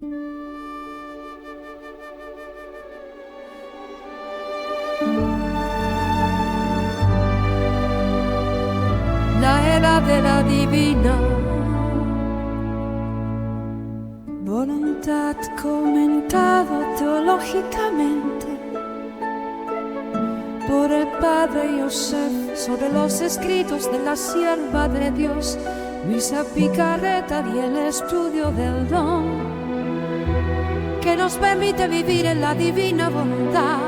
La era de la divina voluntad, comentado teológicamente por el padre Joseph sobre los escritos de la sierva de Dios Luisa Picarreta, y el estudio del don que nos permite vivir en la divina voluntad.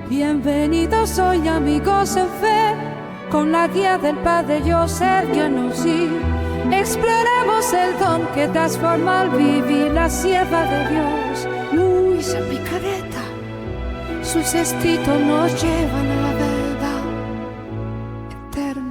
Bienvenidos hoy, amigos en fe, con la guía del padre Joseph que nos guía. Exploramos el don que transforma al vivir la sierva de Dios Luisa Picarreta. Sus escritos nos llevan a la verdad eterna.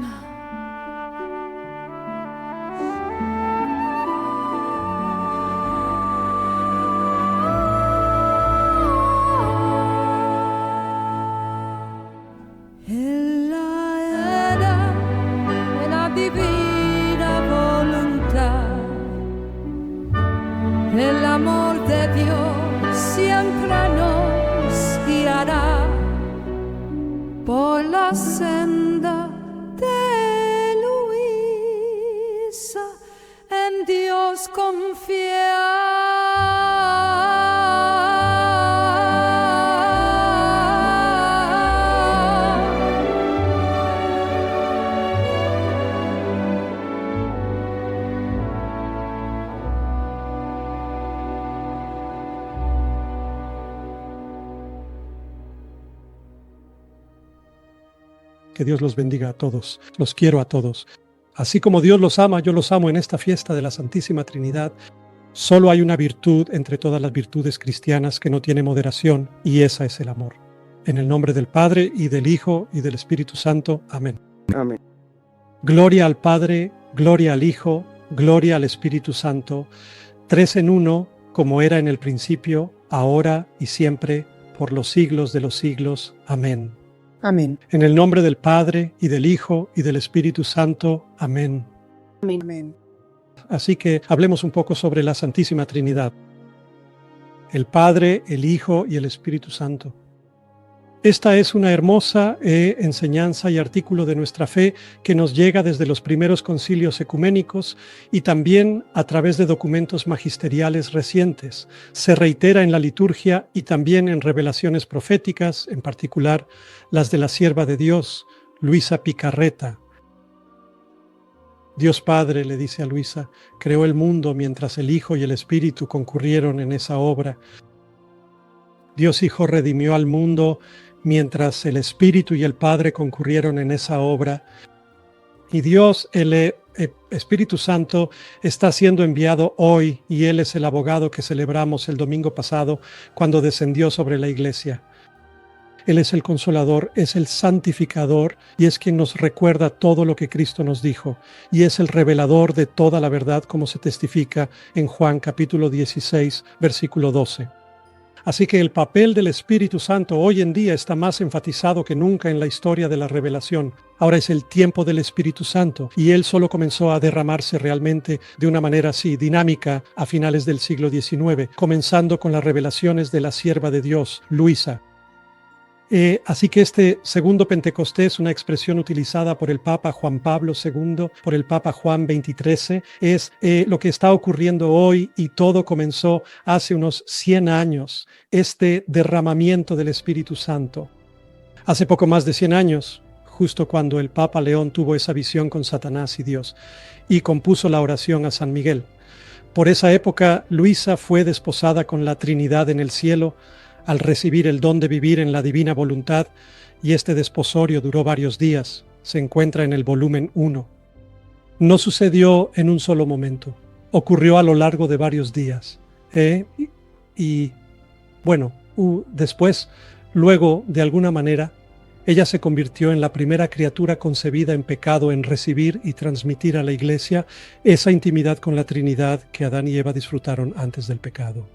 En la era de la divina voluntad, el amor de Dios siempre nos guiará por la senda de Luisa, en Dios Que Dios los bendiga a todos. Los quiero a todos. Así como Dios los ama, yo los amo en esta fiesta de la Santísima Trinidad. Solo hay una virtud entre todas las virtudes cristianas que no tiene moderación, y esa es el amor. En el nombre del Padre, y del Hijo, y del Espíritu Santo. Amén. Amén. Gloria al Padre, gloria al Hijo, gloria al Espíritu Santo, tres en uno, como era en el principio, ahora y siempre, por los siglos de los siglos. Amén. Amén. En el nombre del Padre, y del Hijo, y del Espíritu Santo. Amén. Amén. Así que hablemos un poco sobre la Santísima Trinidad. El Padre, el Hijo y el Espíritu Santo. Esta es una hermosa enseñanza y artículo de nuestra fe que nos llega desde los primeros concilios ecuménicos y también a través de documentos magisteriales recientes. Se reitera en la liturgia y también en revelaciones proféticas, en particular las de la sierva de Dios, Luisa Picarreta. Dios Padre, le dice a Luisa, creó el mundo mientras el Hijo y el Espíritu concurrieron en esa obra. Dios Hijo redimió al mundo mientras el Espíritu y el Padre concurrieron en esa obra. Y Dios, el Espíritu Santo, está siendo enviado hoy, y Él es el abogado que celebramos el domingo pasado cuando descendió sobre la Iglesia. Él es el Consolador, es el Santificador, y es quien nos recuerda todo lo que Cristo nos dijo, y es el revelador de toda la verdad, como se testifica en Juan capítulo 16, versículo 12. Así que el papel del Espíritu Santo hoy en día está más enfatizado que nunca en la historia de la revelación. Ahora es el tiempo del Espíritu Santo, y Él solo comenzó a derramarse realmente de una manera así, dinámica, a finales del siglo XIX, comenzando con las revelaciones de la sierva de Dios, Luisa. Así que este segundo Pentecostés, una expresión utilizada por el Papa Juan Pablo II, por el Papa Juan XXIII, es lo que está ocurriendo hoy, y todo comenzó hace unos 100 años, este derramamiento del Espíritu Santo. Hace poco más de 100 años, justo cuando el Papa León tuvo esa visión con Satanás y Dios, y compuso la oración a San Miguel. Por esa época, Luisa fue desposada con la Trinidad en el cielo, al recibir el don de vivir en la divina voluntad, y este desposorio duró varios días. Se encuentra en el volumen 1. No sucedió en un solo momento, ocurrió a lo largo de varios días. Después, luego, de alguna manera, ella se convirtió en la primera criatura concebida en pecado en recibir y transmitir a la Iglesia esa intimidad con la Trinidad que Adán y Eva disfrutaron antes del pecado.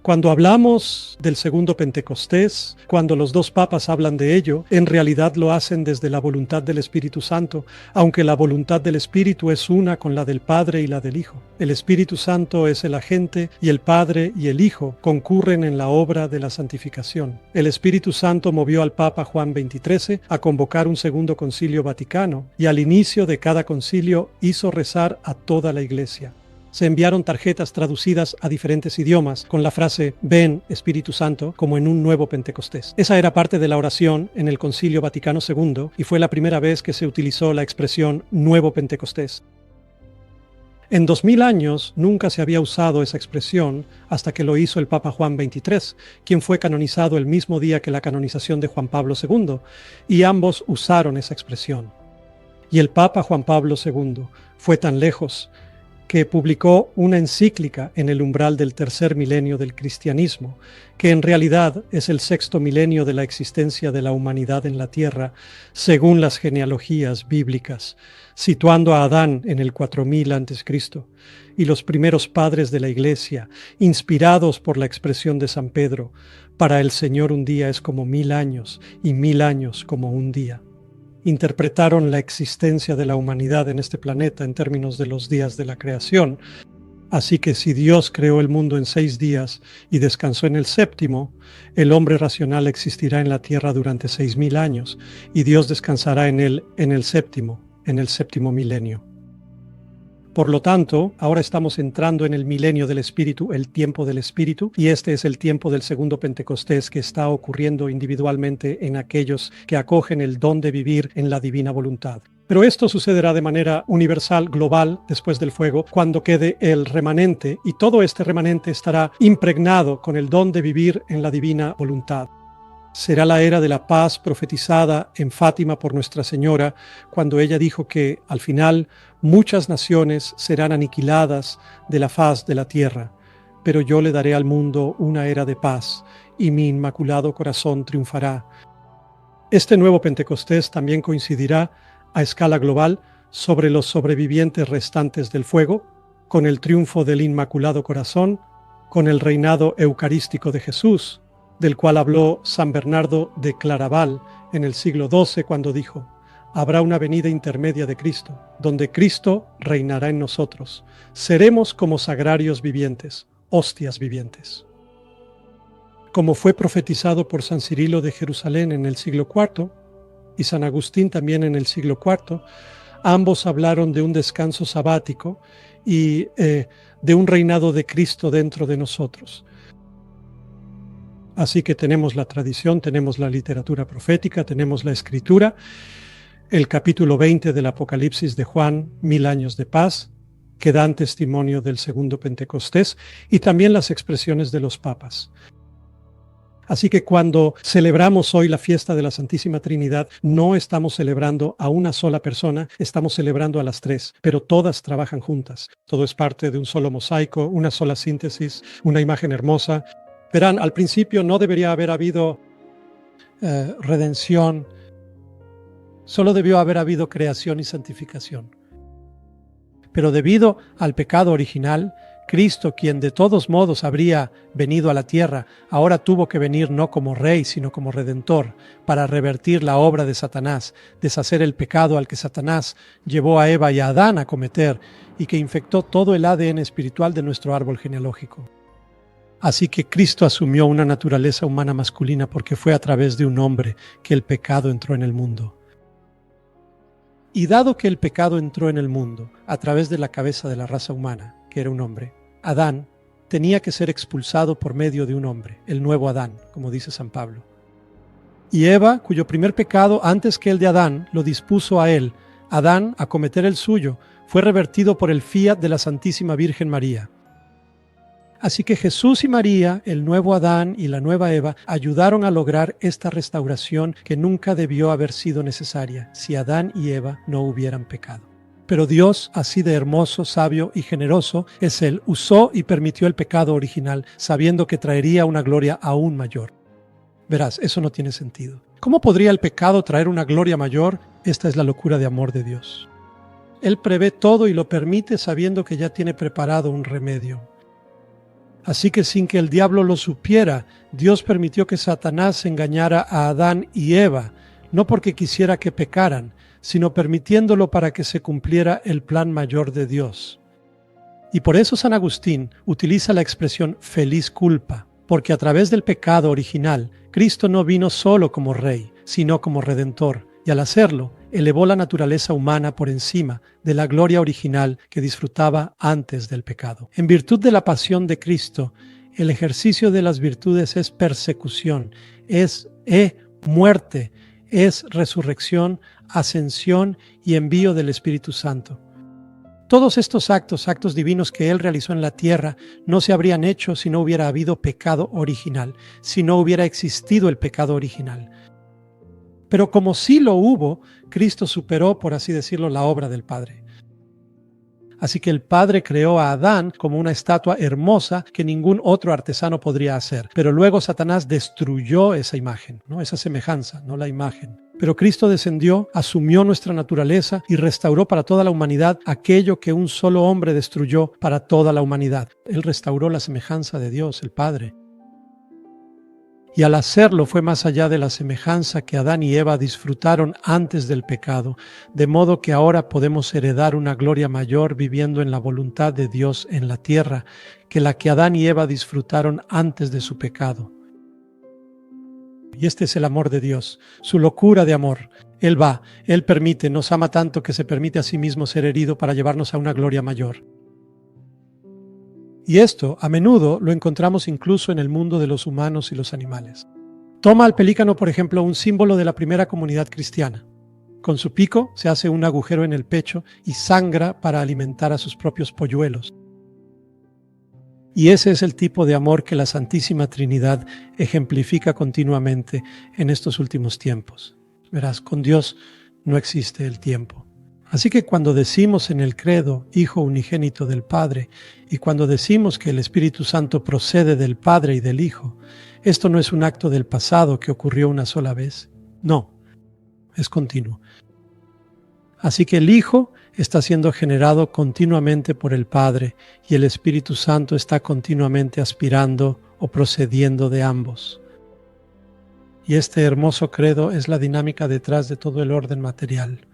Cuando hablamos del segundo Pentecostés, cuando los dos papas hablan de ello, en realidad lo hacen desde la voluntad del Espíritu Santo, aunque la voluntad del Espíritu es una con la del Padre y la del Hijo. El Espíritu Santo es el agente y el Padre y el Hijo concurren en la obra de la santificación. El Espíritu Santo movió al Papa Juan XXIII a convocar un segundo concilio vaticano y al inicio de cada concilio hizo rezar a toda la Iglesia. Se enviaron tarjetas traducidas a diferentes idiomas con la frase «Ven, Espíritu Santo», como en un nuevo Pentecostés. Esa era parte de la oración en el Concilio Vaticano II y fue la primera vez que se utilizó la expresión «Nuevo Pentecostés». En 2000 años nunca se había usado esa expresión hasta que lo hizo el Papa Juan XXIII, quien fue canonizado el mismo día que la canonización de Juan Pablo II, y ambos usaron esa expresión. Y el Papa Juan Pablo II fue tan lejos que publicó una encíclica en el umbral del tercer milenio del cristianismo, que en realidad es el sexto milenio de la existencia de la humanidad en la tierra, según las genealogías bíblicas, situando a Adán en el 4000 a.C. y los primeros padres de la Iglesia, inspirados por la expresión de San Pedro, para el Señor un día es como 1000 años y 1000 años como un día. Interpretaron la existencia de la humanidad en este planeta en términos de los días de la creación. Así que si Dios creó el mundo en 6 días y descansó en el séptimo, el hombre racional existirá en la tierra durante 6000 años y Dios descansará en él en el séptimo milenio. Por lo tanto, ahora estamos entrando en el milenio del Espíritu, el tiempo del Espíritu, y este es el tiempo del segundo Pentecostés que está ocurriendo individualmente en aquellos que acogen el don de vivir en la divina voluntad. Pero esto sucederá de manera universal, global, después del fuego, cuando quede el remanente, y todo este remanente estará impregnado con el don de vivir en la divina voluntad. Será la era de la paz profetizada en Fátima por Nuestra Señora, cuando ella dijo que, al final, muchas naciones serán aniquiladas de la faz de la tierra, pero yo le daré al mundo una era de paz, y mi inmaculado corazón triunfará. Este nuevo Pentecostés también coincidirá a escala global sobre los sobrevivientes restantes del fuego, con el triunfo del Inmaculado Corazón, con el reinado eucarístico de Jesús, del cual habló San Bernardo de Claraval en el siglo XII cuando dijo: habrá una venida intermedia de Cristo, donde Cristo reinará en nosotros. Seremos como sagrarios vivientes, hostias vivientes. Como fue profetizado por San Cirilo de Jerusalén en el siglo IV y San Agustín también en el siglo IV, ambos hablaron de un descanso sabático y de un reinado de Cristo dentro de nosotros. Así que tenemos la tradición, tenemos la literatura profética, tenemos la escritura, el capítulo 20 del Apocalipsis de Juan, 1000 años de paz, que dan testimonio del segundo Pentecostés, y también las expresiones de los papas. Así que cuando celebramos hoy la fiesta de la Santísima Trinidad, no estamos celebrando a una sola persona, estamos celebrando a las tres, pero todas trabajan juntas. Todo es parte de un solo mosaico, una sola síntesis, una imagen hermosa. Verán, al principio no debería haber habido redención, solo debió haber habido creación y santificación. Pero debido al pecado original, Cristo, quien de todos modos habría venido a la tierra, ahora tuvo que venir no como rey, sino como redentor, para revertir la obra de Satanás, deshacer el pecado al que Satanás llevó a Eva y a Adán a cometer y que infectó todo el ADN espiritual de nuestro árbol genealógico. Así que Cristo asumió una naturaleza humana masculina porque fue a través de un hombre que el pecado entró en el mundo. Y dado que el pecado entró en el mundo a través de la cabeza de la raza humana, que era un hombre, Adán tenía que ser expulsado por medio de un hombre, el nuevo Adán, como dice San Pablo. Y Eva, cuyo primer pecado antes que el de Adán lo dispuso a él, Adán, a cometer el suyo, fue revertido por el fiat de la Santísima Virgen María. Así que Jesús y María, el nuevo Adán y la nueva Eva, ayudaron a lograr esta restauración que nunca debió haber sido necesaria si Adán y Eva no hubieran pecado. Pero Dios, así de hermoso, sabio y generoso es Él, usó y permitió el pecado original, sabiendo que traería una gloria aún mayor. Verás, eso no tiene sentido. ¿Cómo podría el pecado traer una gloria mayor? Esta es la locura de amor de Dios. Él prevé todo y lo permite sabiendo que ya tiene preparado un remedio. Así que sin que el diablo lo supiera, Dios permitió que Satanás engañara a Adán y Eva, no porque quisiera que pecaran, sino permitiéndolo para que se cumpliera el plan mayor de Dios. Y por eso San Agustín utiliza la expresión feliz culpa, porque a través del pecado original, Cristo no vino solo como Rey, sino como Redentor, y al hacerlo, elevó la naturaleza humana por encima de la gloria original que disfrutaba antes del pecado. En virtud de la pasión de Cristo, el ejercicio de las virtudes es persecución, es muerte, es resurrección, ascensión y envío del Espíritu Santo. Todos estos actos divinos que Él realizó en la tierra, no se habrían hecho si no hubiera habido pecado original, si no hubiera existido el pecado original. Pero como sí lo hubo, Cristo superó, por así decirlo, la obra del Padre. Así que el Padre creó a Adán como una estatua hermosa que ningún otro artesano podría hacer. Pero luego Satanás destruyó esa imagen, ¿no? Esa semejanza, no la imagen. Pero Cristo descendió, asumió nuestra naturaleza y restauró para toda la humanidad aquello que un solo hombre destruyó para toda la humanidad. Él restauró la semejanza de Dios, el Padre. Y al hacerlo fue más allá de la semejanza que Adán y Eva disfrutaron antes del pecado, de modo que ahora podemos heredar una gloria mayor viviendo en la voluntad de Dios en la tierra, que la que Adán y Eva disfrutaron antes de su pecado. Y este es el amor de Dios, su locura de amor. Él va, Él permite, nos ama tanto que se permite a sí mismo ser herido para llevarnos a una gloria mayor. Y esto, a menudo, lo encontramos incluso en el mundo de los humanos y los animales. Toma al pelícano, por ejemplo, un símbolo de la primera comunidad cristiana. Con su pico se hace un agujero en el pecho y sangra para alimentar a sus propios polluelos. Y ese es el tipo de amor que la Santísima Trinidad ejemplifica continuamente en estos últimos tiempos. Verás, con Dios no existe el tiempo. Así que cuando decimos en el credo, Hijo unigénito del Padre, y cuando decimos que el Espíritu Santo procede del Padre y del Hijo, esto no es un acto del pasado que ocurrió una sola vez. No, es continuo. Así que el Hijo está siendo generado continuamente por el Padre y el Espíritu Santo está continuamente aspirando o procediendo de ambos. Y este hermoso credo es la dinámica detrás de todo el orden material.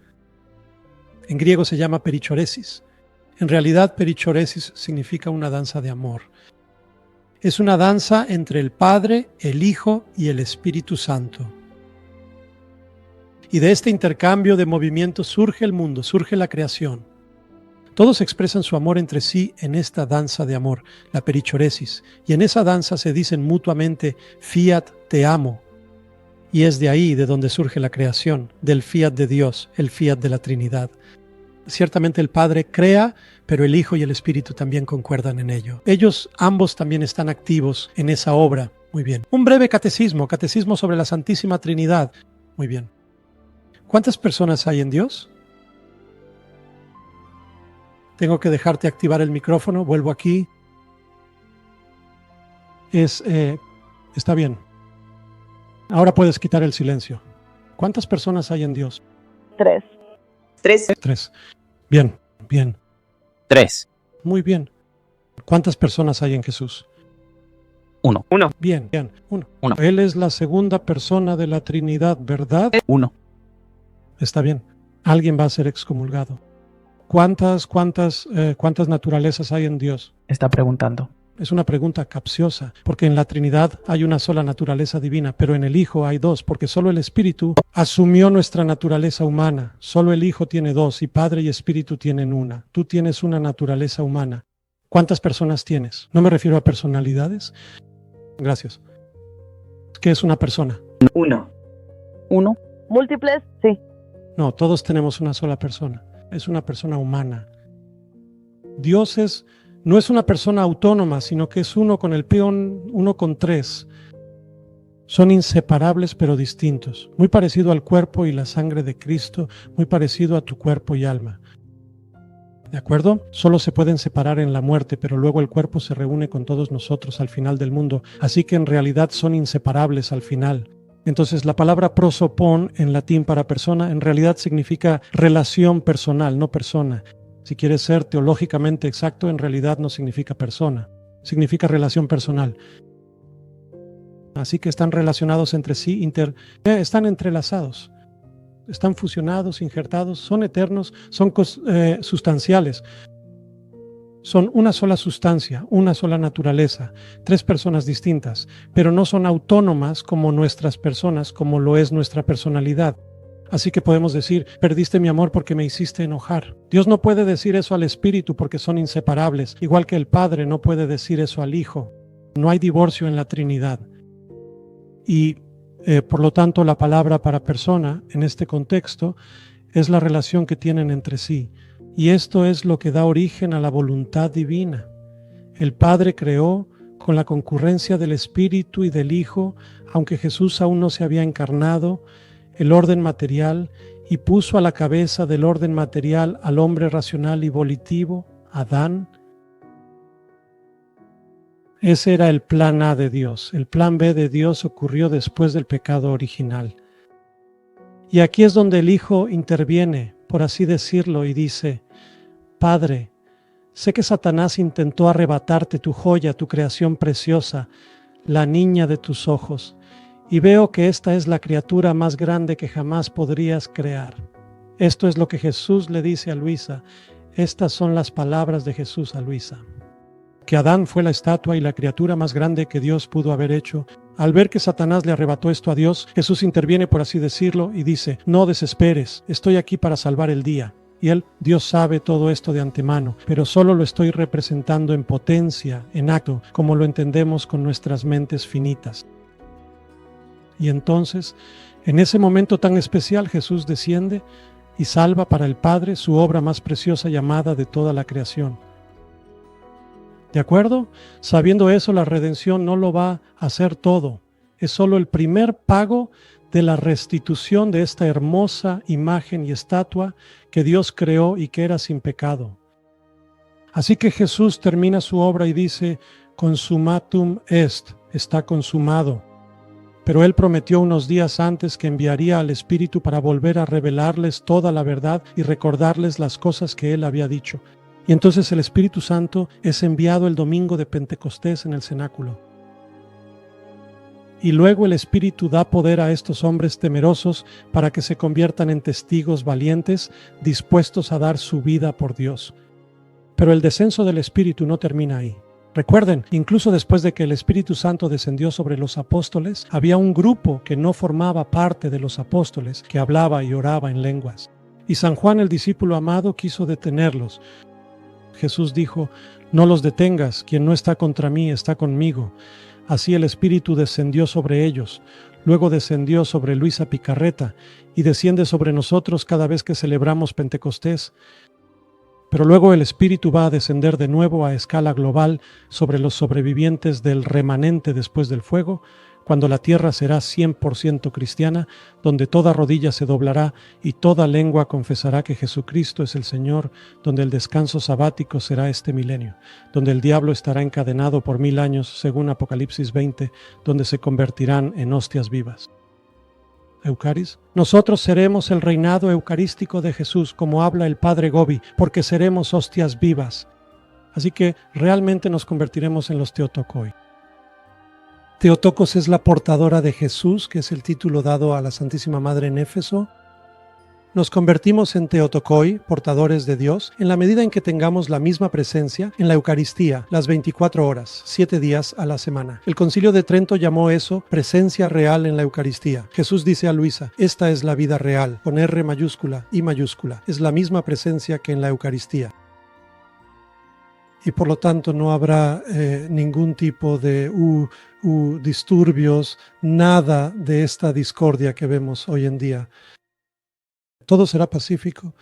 En griego se llama perichoresis. En realidad, perichoresis significa una danza de amor. Es una danza entre el Padre, el Hijo y el Espíritu Santo. Y de este intercambio de movimientos surge el mundo, surge la creación. Todos expresan su amor entre sí en esta danza de amor, la perichoresis. Y en esa danza se dicen mutuamente, fiat te amo. Y es de ahí de donde surge la creación, del fiat de Dios, el fiat de la Trinidad. Ciertamente el Padre crea, pero el Hijo y el Espíritu también concuerdan en ello. Ellos ambos también están activos en esa obra. Muy bien. Un breve catecismo sobre la Santísima Trinidad. Muy bien. ¿Cuántas personas hay en Dios? Tengo que dejarte activar el micrófono. Vuelvo aquí. Está bien. Ahora puedes quitar el silencio. ¿Cuántas personas hay en Dios? 3. 3. Bien, bien. 3. Muy bien. ¿Cuántas personas hay en Jesús? 1. Bien, bien. 1. Uno. Él es la segunda persona de la Trinidad, ¿verdad? 1. Está bien. Alguien va a ser excomulgado. ¿Cuántas naturalezas hay en Dios? Está preguntando. Es una pregunta capciosa, porque en la Trinidad hay una sola naturaleza divina, pero en el Hijo hay dos, porque solo el Espíritu asumió nuestra naturaleza humana. Solo el Hijo tiene dos, y Padre y Espíritu tienen una. Tú tienes una naturaleza humana. ¿Cuántas personas tienes? No me refiero a personalidades. Gracias. ¿Qué es una persona? 1. ¿Múltiples? Sí. No, todos tenemos una sola persona. Es una persona humana. Dios no es una persona autónoma, sino que es uno con el peón, uno con tres. Son inseparables pero distintos. Muy parecido al cuerpo y la sangre de Cristo, muy parecido a tu cuerpo y alma. ¿De acuerdo? Solo se pueden separar en la muerte, pero luego el cuerpo se reúne con todos nosotros al final del mundo. Así que en realidad son inseparables al final. Entonces la palabra prosopon en latín para persona en realidad significa relación personal, no persona. Si quieres ser teológicamente exacto, en realidad no significa persona. significa relación personal. Así que están relacionados entre sí, están entrelazados, están fusionados, injertados, son eternos, son sustanciales. Son una sola sustancia, una sola naturaleza, tres personas distintas, pero no son autónomas como nuestras personas, como lo es nuestra personalidad. Así que podemos decir, perdiste mi amor porque me hiciste enojar. Dios no puede decir eso al Espíritu porque son inseparables, igual que el Padre no puede decir eso al Hijo. No hay divorcio en la Trinidad. Y por lo tanto la palabra para persona en este contexto es la relación que tienen entre sí. Y esto es lo que da origen a la voluntad divina. El Padre creó con la concurrencia del Espíritu y del Hijo, aunque Jesús aún no se había encarnado, el orden material y puso a la cabeza del orden material al hombre racional y volitivo, Adán. Ese era el plan A de Dios. El plan B de Dios ocurrió después del pecado original. Y aquí es donde el Hijo interviene, por así decirlo, y dice, Padre, sé que Satanás intentó arrebatarte tu joya, tu creación preciosa, la niña de tus ojos, y veo que esta es la criatura más grande que jamás podrías crear. Esto es lo que Jesús le dice a Luisa. Estas son las palabras de Jesús a Luisa. Que Adán fue la estatua y la criatura más grande que Dios pudo haber hecho. Al ver que Satanás le arrebató esto a Dios, Jesús interviene, por así decirlo, y dice, no desesperes, estoy aquí para salvar el día. Y Dios sabe todo esto de antemano, pero solo lo estoy representando en potencia, en acto, como lo entendemos con nuestras mentes finitas. Y entonces, en ese momento tan especial, Jesús desciende y salva para el Padre su obra más preciosa y amada de toda la creación. ¿De acuerdo? Sabiendo eso, la redención no lo va a hacer todo. Es solo el primer pago de la restitución de esta hermosa imagen y estatua que Dios creó y que era sin pecado. Así que Jesús termina su obra y dice, consumatum est, está consumado. Pero Él prometió unos días antes que enviaría al Espíritu para volver a revelarles toda la verdad y recordarles las cosas que Él había dicho. Y entonces el Espíritu Santo es enviado el domingo de Pentecostés en el cenáculo. Y luego el Espíritu da poder a estos hombres temerosos para que se conviertan en testigos valientes, dispuestos a dar su vida por Dios. Pero el descenso del Espíritu no termina ahí. Recuerden, incluso después de que el Espíritu Santo descendió sobre los apóstoles, había un grupo que no formaba parte de los apóstoles, que hablaba y oraba en lenguas. Y San Juan, el discípulo amado, quiso detenerlos. Jesús dijo, no los detengas, quien no está contra mí está conmigo. Así el Espíritu descendió sobre ellos, luego descendió sobre Luisa Picarreta y desciende sobre nosotros cada vez que celebramos Pentecostés. Pero luego el Espíritu va a descender de nuevo a escala global sobre los sobrevivientes del remanente después del fuego, cuando la tierra será 100% cristiana, donde toda rodilla se doblará y toda lengua confesará que Jesucristo es el Señor, donde el descanso sabático será este milenio, donde el diablo estará encadenado por 1000 años, según Apocalipsis 20, donde se convertirán en hostias vivas. Eucaris. Nosotros seremos el reinado eucarístico de Jesús, como habla el Padre Gobi, porque seremos hostias vivas. Así que realmente nos convertiremos en los Theotokoi. Theotokos es la portadora de Jesús, que es el título dado a la Santísima Madre en Éfeso. Nos convertimos en Theotokoi, portadores de Dios, en la medida en que tengamos la misma presencia en la Eucaristía, las 24 horas, 7 días a la semana. El Concilio de Trento llamó eso presencia real en la Eucaristía. Jesús dice a Luisa, esta es la vida real, con R mayúscula, I mayúscula. Es la misma presencia que en la Eucaristía. Y por lo tanto no habrá ningún tipo de disturbios, nada de esta discordia que vemos hoy en día. Todo será pacífico.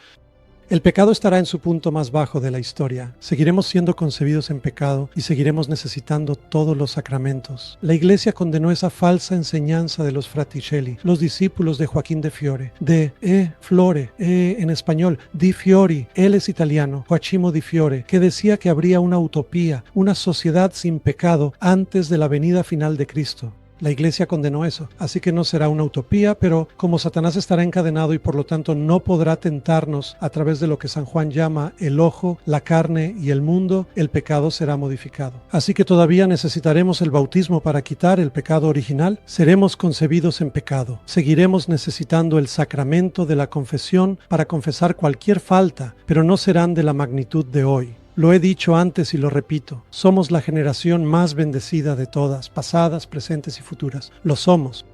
El pecado estará en su punto más bajo de la historia. Seguiremos siendo concebidos en pecado y seguiremos necesitando todos los sacramentos. La Iglesia condenó esa falsa enseñanza de los Fraticelli, los discípulos de Joaquín de Fiore, de Flore, en español, Di Fiori, él es italiano, Joachimo Di Fiore, que decía que habría una utopía, una sociedad sin pecado antes de la venida final de Cristo. La Iglesia condenó eso, así que no será una utopía, pero como Satanás estará encadenado y por lo tanto no podrá tentarnos a través de lo que San Juan llama el ojo, la carne y el mundo, el pecado será modificado. Así que todavía necesitaremos el bautismo para quitar el pecado original, seremos concebidos en pecado, seguiremos necesitando el sacramento de la confesión para confesar cualquier falta, pero no serán de la magnitud de hoy. Lo he dicho antes y lo repito, somos la generación más bendecida de todas, pasadas, presentes y futuras. Lo somos.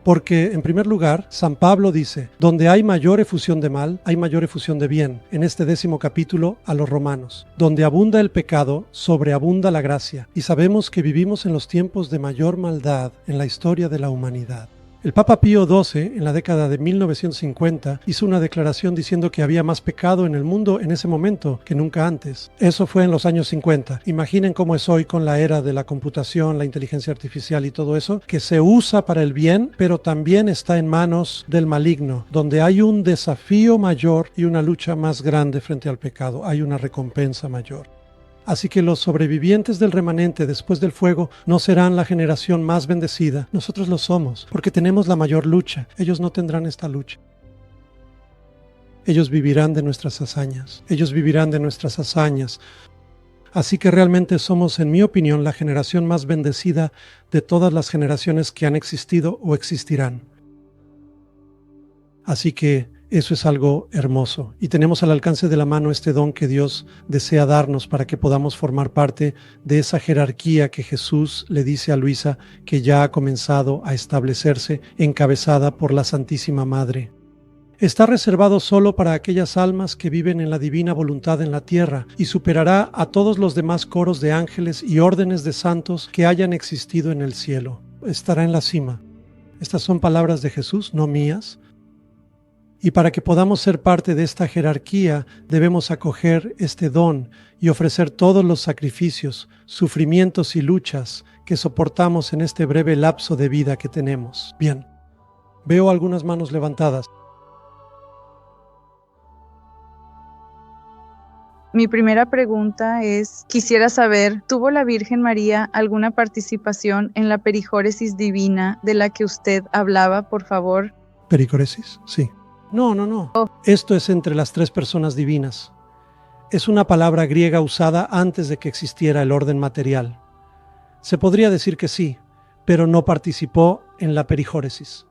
Porque, en primer lugar, San Pablo dice, donde hay mayor efusión de mal, hay mayor efusión de bien, en este 10º capítulo a los Romanos. Donde abunda el pecado, sobreabunda la gracia, y sabemos que vivimos en los tiempos de mayor maldad en la historia de la humanidad. El Papa Pío XII, en la década de 1950, hizo una declaración diciendo que había más pecado en el mundo en ese momento que nunca antes. Eso fue en los años 50. Imaginen cómo es hoy con la era de la computación, la inteligencia artificial y todo eso, que se usa para el bien, pero también está en manos del maligno, donde hay un desafío mayor y una lucha más grande frente al pecado. Hay una recompensa mayor. Así que los sobrevivientes del remanente después del fuego no serán la generación más bendecida. Nosotros lo somos, porque tenemos la mayor lucha. Ellos no tendrán esta lucha. Ellos vivirán de nuestras hazañas. Ellos vivirán de nuestras hazañas. Así que realmente somos, en mi opinión, la generación más bendecida de todas las generaciones que han existido o existirán. Así que eso es algo hermoso y tenemos al alcance de la mano este don que Dios desea darnos para que podamos formar parte de esa jerarquía que Jesús le dice a Luisa que ya ha comenzado a establecerse, encabezada por la Santísima Madre. Está reservado solo para aquellas almas que viven en la divina voluntad en la tierra y superará a todos los demás coros de ángeles y órdenes de santos que hayan existido en el cielo. Estará en la cima. Estas son palabras de Jesús, no mías. Y para que podamos ser parte de esta jerarquía, debemos acoger este don y ofrecer todos los sacrificios, sufrimientos y luchas que soportamos en este breve lapso de vida que tenemos. Bien, veo algunas manos levantadas. Mi primera pregunta es, quisiera saber, ¿tuvo la Virgen María alguna participación en la perijóresis divina de la que usted hablaba, por favor? ¿Pericoresis? Sí. No. Esto es entre las tres personas divinas. Es una palabra griega usada antes de que existiera el orden material. Se podría decir que sí, pero no participó en la perijóresis.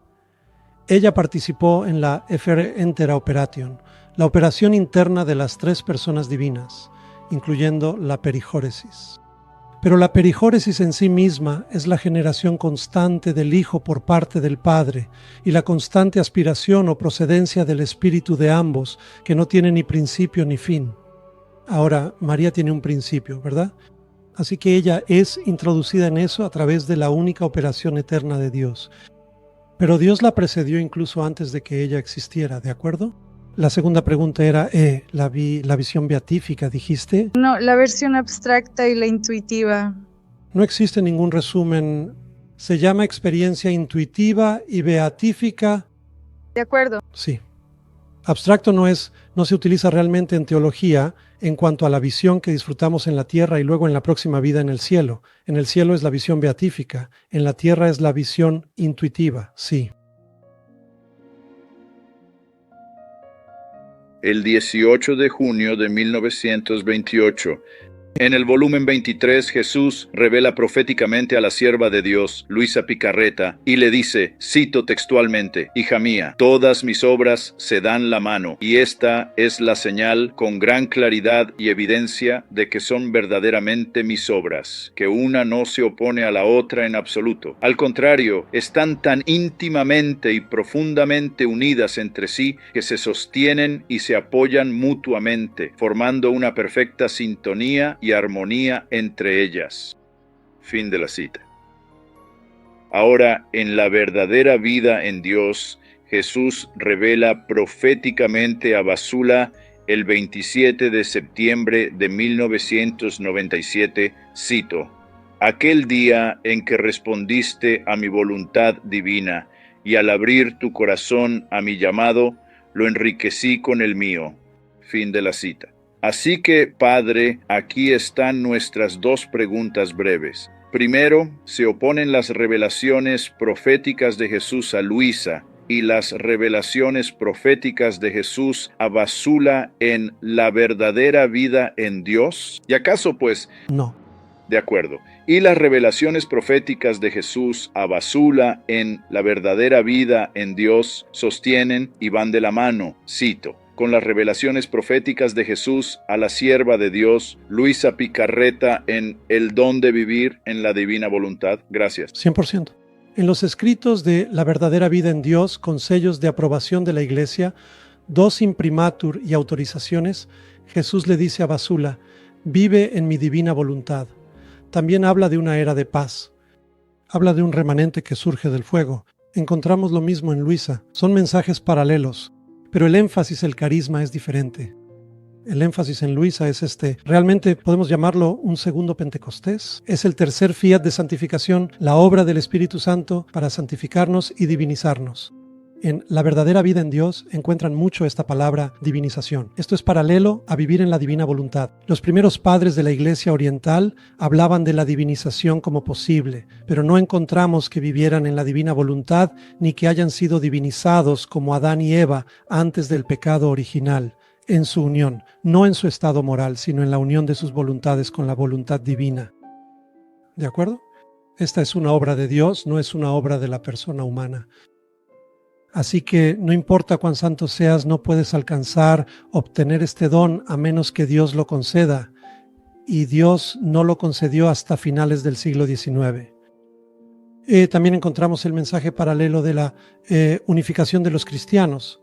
Ella participó en la Effere Entera Operation, la operación interna de las tres personas divinas, incluyendo la perijóresis. Pero la perijóresis en sí misma es la generación constante del Hijo por parte del Padre y la constante aspiración o procedencia del Espíritu de ambos, que no tiene ni principio ni fin. Ahora, María tiene un principio, ¿verdad? Así que ella es introducida en eso a través de la única operación eterna de Dios. Pero Dios la precedió incluso antes de que ella existiera, ¿de acuerdo? La segunda pregunta era, la visión beatífica, dijiste. No, la versión abstracta y la intuitiva. No existe ningún resumen. Se llama experiencia intuitiva y beatífica. De acuerdo. Sí. Abstracto no se utiliza realmente en teología en cuanto a la visión que disfrutamos en la tierra y luego en la próxima vida en el cielo. En el cielo es la visión beatífica, en la tierra es la visión intuitiva, sí. El 18 de junio de 1928, en el volumen 23, Jesús revela proféticamente a la sierva de Dios, Luisa Picarreta, y le dice, cito textualmente, «Hija mía, todas mis obras se dan la mano, y esta es la señal con gran claridad y evidencia de que son verdaderamente mis obras, que una no se opone a la otra en absoluto. Al contrario, están tan íntimamente y profundamente unidas entre sí que se sostienen y se apoyan mutuamente, formando una perfecta sintonía y armonía entre ellas». Fin de la cita. Ahora, en la verdadera vida en Dios, Jesús revela proféticamente a Basula el 27 de septiembre de 1997, cito, «Aquel día en que respondiste a mi voluntad divina y al abrir tu corazón a mi llamado, lo enriquecí con el mío». Fin de la cita. Así que, Padre, aquí están nuestras dos preguntas breves. Primero, se oponen las revelaciones proféticas de Jesús a Luisa y las revelaciones proféticas de Jesús a Basula en La verdadera vida en Dios. ¿Y acaso, pues? No. De acuerdo. Y las revelaciones proféticas de Jesús a Basula en La verdadera vida en Dios sostienen y van de la mano, cito, con las revelaciones proféticas de Jesús a la sierva de Dios, Luisa Picarreta, en El don de vivir en la divina voluntad. Gracias. 100%. En los escritos de La verdadera vida en Dios, con sellos de aprobación de la Iglesia, 2 imprimatur y autorizaciones, Jesús le dice a Basula, vive en mi divina voluntad. También habla de una era de paz. Habla de un remanente que surge del fuego. Encontramos lo mismo en Luisa. Son mensajes paralelos, pero el énfasis, el carisma es diferente. El énfasis en Luisa es realmente podemos llamarlo un segundo Pentecostés. Es el tercer fiat de santificación, la obra del Espíritu Santo para santificarnos y divinizarnos. En La verdadera vida en Dios encuentran mucho esta palabra divinización. Esto es paralelo a vivir en la divina voluntad. Los primeros padres de la Iglesia oriental hablaban de la divinización como posible, pero no encontramos que vivieran en la divina voluntad ni que hayan sido divinizados como Adán y Eva antes del pecado original, en su unión, no en su estado moral, sino en la unión de sus voluntades con la voluntad divina. ¿De acuerdo? Esta es una obra de Dios, no es una obra de la persona humana. Así que no importa cuán santo seas, no puedes alcanzar, obtener este don a menos que Dios lo conceda. Y Dios no lo concedió hasta finales del siglo XIX. También encontramos el mensaje paralelo de la unificación de los cristianos.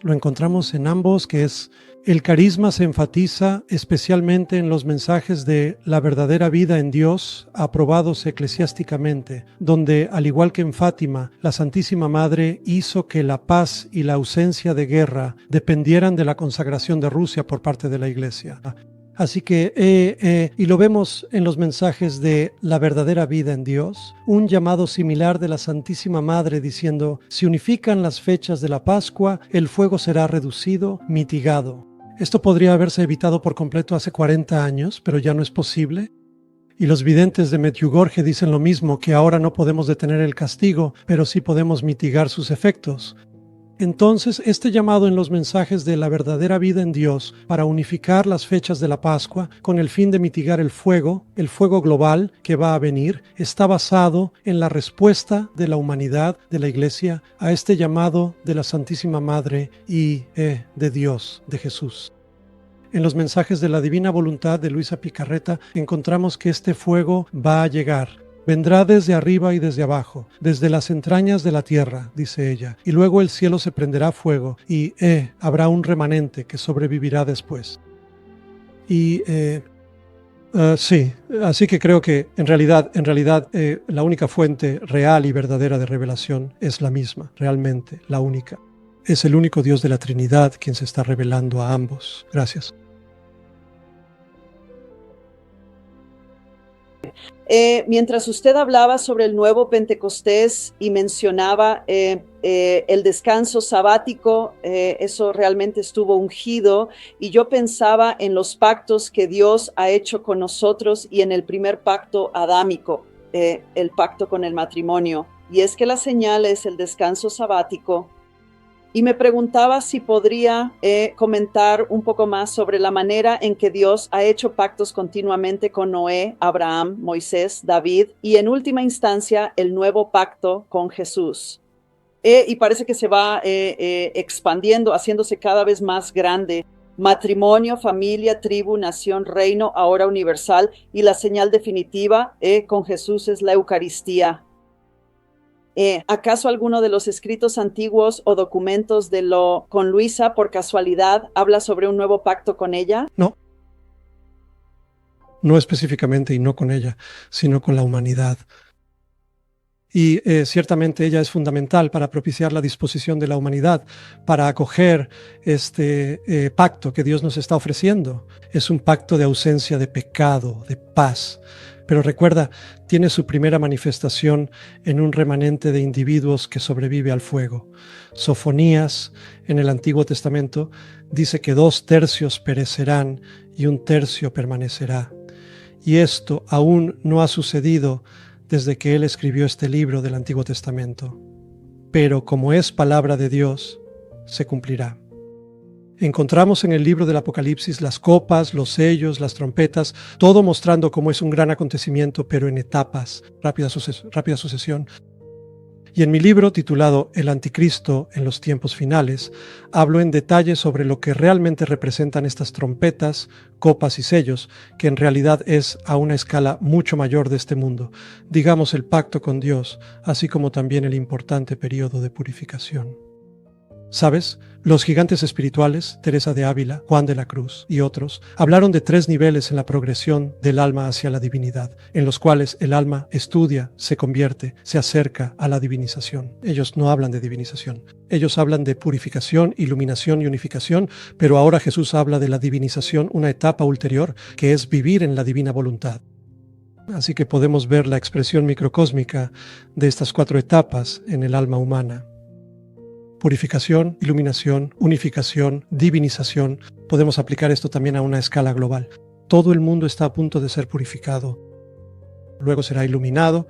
Lo encontramos en ambos, que es el carisma se enfatiza especialmente en los mensajes de la verdadera vida en Dios aprobados eclesiásticamente, donde, al igual que en Fátima, la Santísima Madre hizo que la paz y la ausencia de guerra dependieran de la consagración de Rusia por parte de la Iglesia. Así que, y lo vemos en los mensajes de la verdadera vida en Dios, un llamado similar de la Santísima Madre diciendo, si unifican las fechas de la Pascua, el fuego será reducido, mitigado. Esto podría haberse evitado por completo hace 40 años, pero ya no es posible. Y los videntes de Medjugorje dicen lo mismo, que ahora no podemos detener el castigo, pero sí podemos mitigar sus efectos. Entonces, este llamado en los mensajes de la verdadera vida en Dios para unificar las fechas de la Pascua con el fin de mitigar el fuego global que va a venir, está basado en la respuesta de la humanidad, de la Iglesia, a este llamado de la Santísima Madre y de Dios, de Jesús. En los mensajes de la divina voluntad de Luisa Picarreta encontramos que este fuego va a llegar. Vendrá desde arriba y desde abajo, desde las entrañas de la tierra, dice ella, y luego el cielo se prenderá fuego y habrá un remanente que sobrevivirá después. Y sí, así que creo que en realidad la única fuente real y verdadera de revelación es la misma, realmente, la única. Es el único Dios de la Trinidad quien se está revelando a ambos. Gracias. Mientras usted hablaba sobre el nuevo Pentecostés y mencionaba el descanso sabático, eso realmente estuvo ungido, y yo pensaba en los pactos que Dios ha hecho con nosotros y en el primer pacto adámico, el pacto con el matrimonio, y es que la señal es el descanso sabático. Y me preguntaba si podría comentar un poco más sobre la manera en que Dios ha hecho pactos continuamente con Noé, Abraham, Moisés, David y en última instancia el nuevo pacto con Jesús. Y parece que se va expandiendo, haciéndose cada vez más grande. Matrimonio, familia, tribu, nación, reino, ahora universal, y la señal definitiva con Jesús es la Eucaristía. ¿Acaso alguno de los escritos antiguos o documentos con Luisa, por casualidad, habla sobre un nuevo pacto con ella? No. No específicamente y no con ella, sino con la humanidad. Y ciertamente ella es fundamental para propiciar la disposición de la humanidad, para acoger este pacto que Dios nos está ofreciendo. Es un pacto de ausencia de pecado, de paz. Pero recuerda, tiene su primera manifestación en un remanente de individuos que sobrevive al fuego. Sofonías, en el Antiguo Testamento, dice que 2/3 perecerán y 1/3 permanecerá. y esto aún no ha sucedido desde que Él escribió este libro del Antiguo Testamento. Pero como es palabra de Dios, se cumplirá. Encontramos en el libro del Apocalipsis las copas, los sellos, las trompetas, todo mostrando cómo es un gran acontecimiento, pero en etapas, rápida sucesión. Y en mi libro titulado El Anticristo en los tiempos finales, hablo en detalle sobre lo que realmente representan estas trompetas, copas y sellos, que en realidad es a una escala mucho mayor de este mundo, digamos el pacto con Dios, así como también el importante periodo de purificación. ¿Sabes? Los gigantes espirituales, Teresa de Ávila, Juan de la Cruz y otros, hablaron de 3 niveles en la progresión del alma hacia la divinidad, en los cuales el alma estudia, se convierte, se acerca a la divinización. Ellos no hablan de divinización. Ellos hablan de purificación, iluminación y unificación, pero ahora Jesús habla de la divinización, una etapa ulterior, que es vivir en la divina voluntad. Así que podemos ver la expresión microcósmica de estas 4 etapas en el alma humana. Purificación, iluminación, unificación, divinización. Podemos aplicar esto también a una escala global. Todo el mundo está a punto de ser purificado. Luego será iluminado.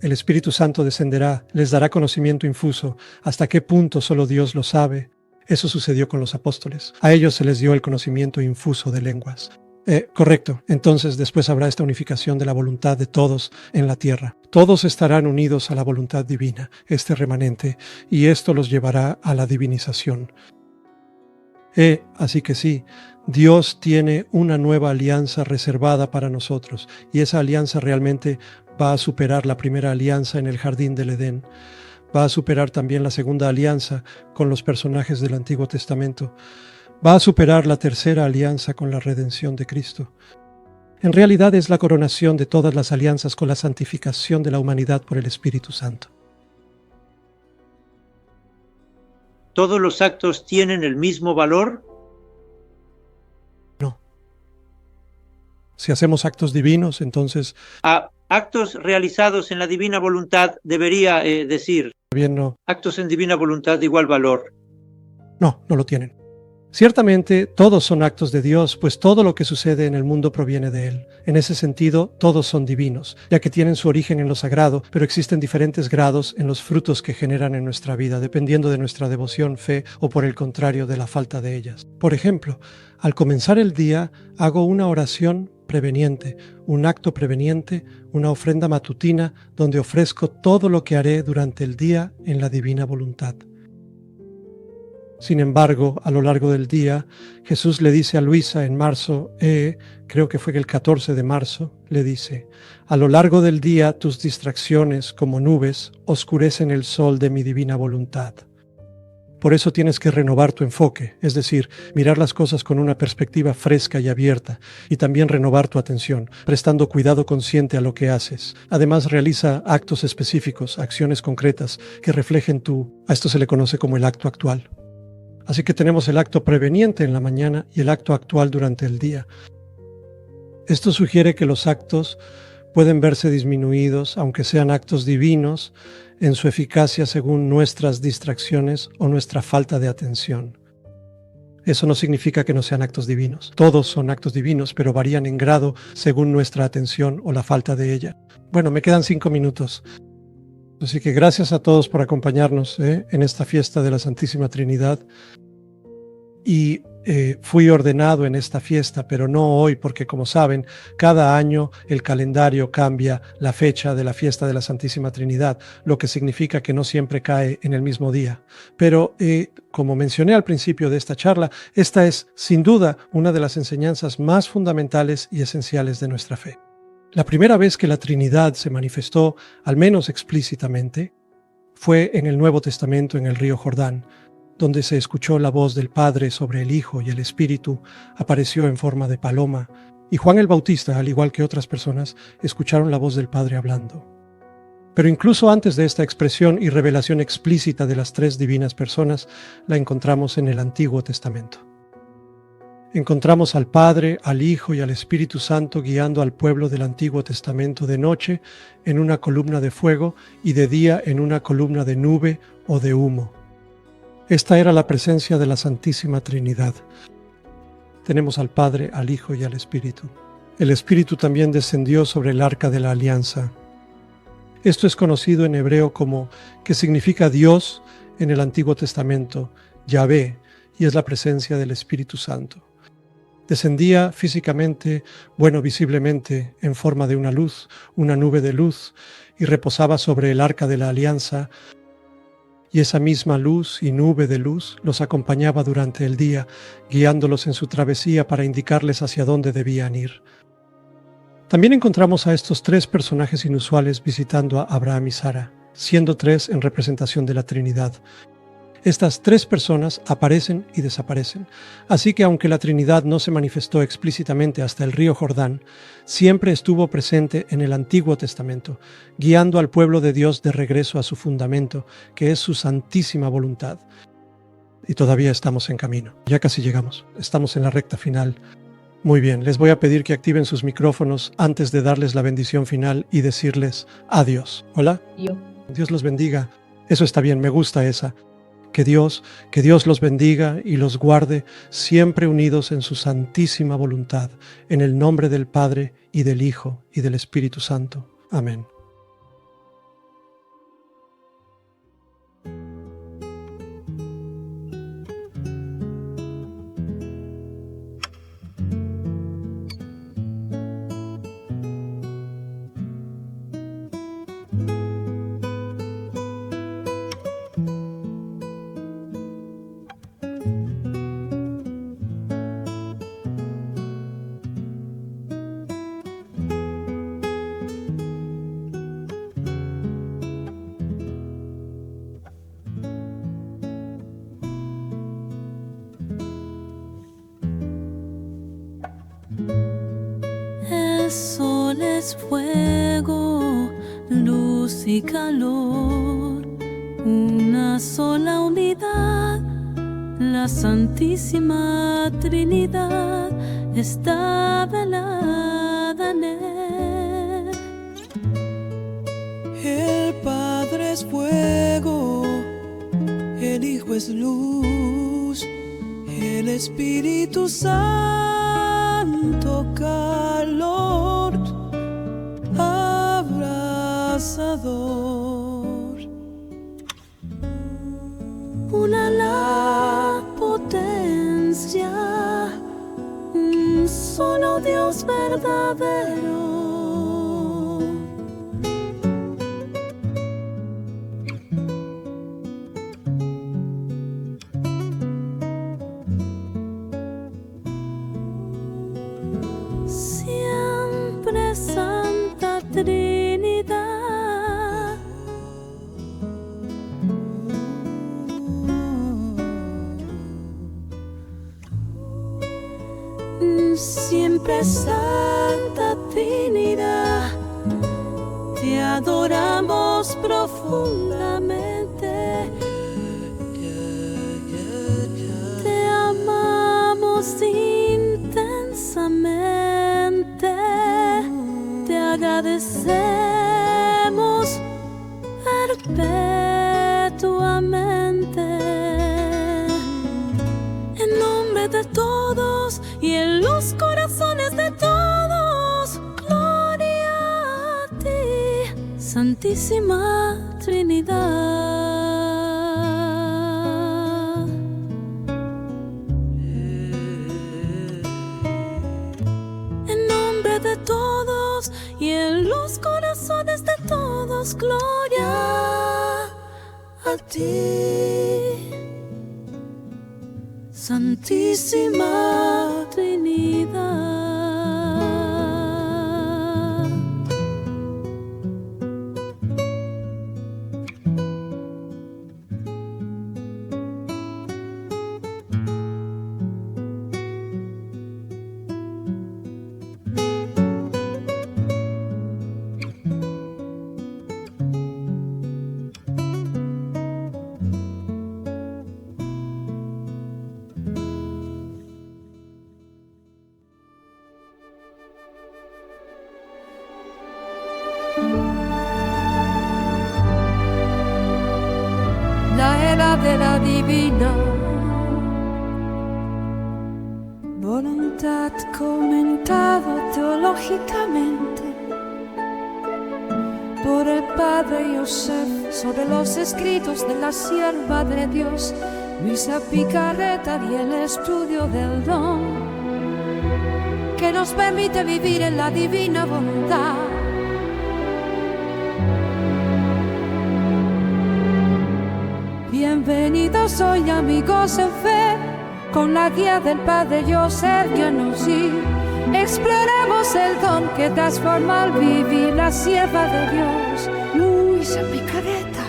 El Espíritu Santo descenderá, les dará conocimiento infuso. ¿Hasta qué punto solo Dios lo sabe? Eso sucedió con los apóstoles. A ellos se les dio el conocimiento infuso de lenguas. Correcto. Entonces después habrá esta unificación de la voluntad de todos en la tierra. Todos estarán unidos a la voluntad divina, este remanente, y esto los llevará a la divinización. Así que sí, Dios tiene una nueva alianza reservada para nosotros, y esa alianza realmente va a superar la primera alianza en el jardín del Edén. Va a superar también la segunda alianza con los personajes del Antiguo Testamento. Va a superar la tercera alianza con la redención de Cristo. En realidad es la coronación de todas las alianzas con la santificación de la humanidad por el Espíritu Santo. ¿Todos los actos tienen el mismo valor? No. Si hacemos actos divinos, entonces... actos realizados en la divina voluntad debería decir. Bien, no. Actos en divina voluntad de igual valor. No, no lo tienen. Ciertamente todos son actos de Dios, pues todo lo que sucede en el mundo proviene de Él. En ese sentido, todos son divinos, ya que tienen su origen en lo sagrado, pero existen diferentes grados en los frutos que generan en nuestra vida, dependiendo de nuestra devoción, fe o por el contrario de la falta de ellas. Por ejemplo, al comenzar el día hago una oración preveniente, un acto preveniente, una ofrenda matutina donde ofrezco todo lo que haré durante el día en la divina voluntad. Sin embargo, a lo largo del día, Jesús le dice a Luisa en marzo, creo que fue el 14 de marzo, le dice, a lo largo del día tus distracciones como nubes oscurecen el sol de mi divina voluntad. Por eso tienes que renovar tu enfoque, es decir, mirar las cosas con una perspectiva fresca y abierta, y también renovar tu atención, prestando cuidado consciente a lo que haces. Además, realiza actos específicos, acciones concretas, que reflejen a esto se le conoce como el acto actual. Así que tenemos el acto preveniente en la mañana y el acto actual durante el día. Esto sugiere que los actos pueden verse disminuidos, aunque sean actos divinos, en su eficacia según nuestras distracciones o nuestra falta de atención. Eso no significa que no sean actos divinos. Todos son actos divinos, pero varían en grado según nuestra atención o la falta de ella. Bueno, me quedan 5 minutos. Así que gracias a todos por acompañarnos en esta fiesta de la Santísima Trinidad. Y fui ordenado en esta fiesta, pero no hoy, porque como saben, cada año el calendario cambia la fecha de la fiesta de la Santísima Trinidad, lo que significa que no siempre cae en el mismo día. Pero como mencioné al principio de esta charla, esta es sin duda una de las enseñanzas más fundamentales y esenciales de nuestra fe. La primera vez que la Trinidad se manifestó, al menos explícitamente, fue en el Nuevo Testamento en el río Jordán, donde se escuchó la voz del Padre sobre el Hijo y el Espíritu apareció en forma de paloma, y Juan el Bautista, al igual que otras personas, escucharon la voz del Padre hablando. Pero incluso antes de esta expresión y revelación explícita de las 3 divinas personas, la encontramos en el Antiguo Testamento. Encontramos al Padre, al Hijo y al Espíritu Santo guiando al pueblo del Antiguo Testamento de noche en una columna de fuego y de día en una columna de nube o de humo. Esta era la presencia de la Santísima Trinidad. Tenemos al Padre, al Hijo y al Espíritu. el Espíritu también descendió sobre el arca de la alianza. Esto es conocido en hebreo como que significa Dios en el Antiguo Testamento, Yahvé, y es la presencia del Espíritu Santo. Descendía físicamente, visiblemente, en forma de una luz, una nube de luz, y reposaba sobre el arca de la alianza, y esa misma luz y nube de luz los acompañaba durante el día, guiándolos en su travesía para indicarles hacia dónde debían ir. También encontramos a estos tres personajes inusuales visitando a Abraham y Sara, siendo tres en representación de la Trinidad. Estas tres personas aparecen y desaparecen, así que aunque la Trinidad no se manifestó explícitamente hasta el río Jordán, siempre estuvo presente en el Antiguo Testamento, guiando al pueblo de Dios de regreso a su fundamento, que es su santísima voluntad. Y todavía estamos en camino, ya casi llegamos, estamos en la recta final. Muy bien, les voy a pedir que activen sus micrófonos antes de darles la bendición final y decirles adiós. ¿Hola? Yo. Dios los bendiga. Eso está bien, me gusta esa. Que Dios los bendiga y los guarde siempre unidos en su santísima voluntad, en el nombre del Padre y del Hijo y del Espíritu Santo. Amén. El sol es fuego, luz y calor, una sola unidad, la Santísima Trinidad está velada en él. El Padre es fuego, el Hijo es luz, el Espíritu Santo calor abrazador. Una la potencia, un solo Dios verdadero. Siempre Santa Trinidad. Siempre Santa Trinidad, te adoramos profundamente, te amamos intensamente, te agradecemos perpetuamente. En nombre de todos y en los corazones de todos, gloria a ti, Santísima Trinidad. En nombre de todos y en los corazones de todos, gloria a ti, Santísima Trinidad. La era de la divina voluntad commentado cronológicamente por el padre Joseph sobre los escritos de la sierva de Dios Luisa Picarreta y el estudio del don que nos permite vivir en la divina voluntad. Bienvenidos hoy amigos en fe, con la guía del Padre Joseph Giannuzzi. Exploremos el don que transforma al vivir la sierva de Dios, Luisa Picarreta.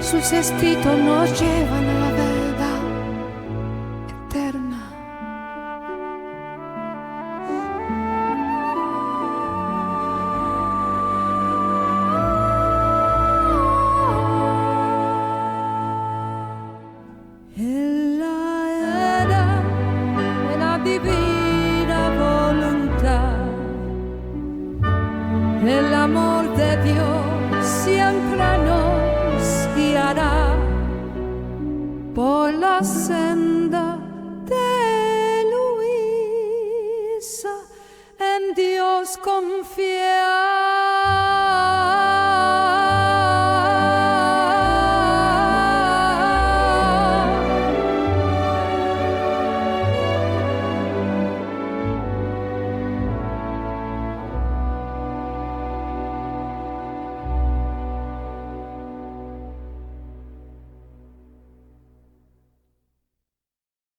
Sus escritos nos llevan a la verdad eterna. En la era de la divina voluntad, el amor de Dios siempre nos guiará por la senda de Luisa. En Dios confía.